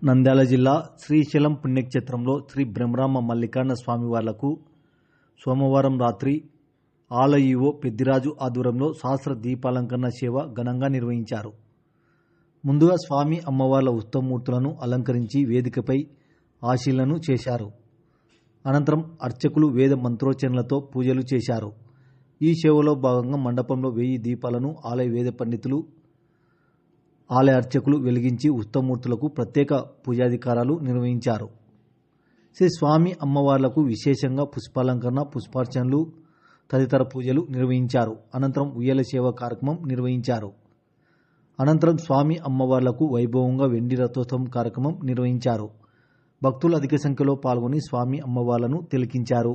నంద్యాల జిల్లా శ్రీశైలం పుణ్యక్షేత్రంలో శ్రీ బ్రహ్మరామ మల్లికార్జున స్వామివార్లకు సోమవారం రాత్రి ఆలయ ఈవో పెద్దిరాజు ఆధ్వర్యంలో సహస్ర దీపాలంకరణ సేవ ఘనంగా నిర్వహించారు. ముందుగా స్వామి అమ్మవార్ల ఉత్సవమూర్తులను అలంకరించి వేదికపై ఆశీలను చేశారు. అనంతరం అర్చకులు వేద మంత్రోచ్చరణలతో పూజలు చేశారు. ఈ సేవలో భాగంగా మండపంలో 1000 దీపాలను ఆలయ వేద పండితులు, ఆలయ అర్చకులు వెలిగించి ఉత్సవమూర్తులకు ప్రత్యేక పూజాధికారాలు నిర్వహించారు. శ్రీ స్వామి అమ్మవార్లకు విశేషంగా పుష్పాలంకరణ, పుష్పార్చనలు తదితర పూజలు నిర్వహించారు. అనంతరం ఉయ్యాల సేవ కార్యక్రమం నిర్వహించారు. అనంతరం స్వామి అమ్మవార్లకు వైభవంగా వెండి రథోత్సవం కార్యక్రమం నిర్వహించారు. భక్తులు అధిక సంఖ్యలో పాల్గొని స్వామి అమ్మవార్లను తిలకించారు.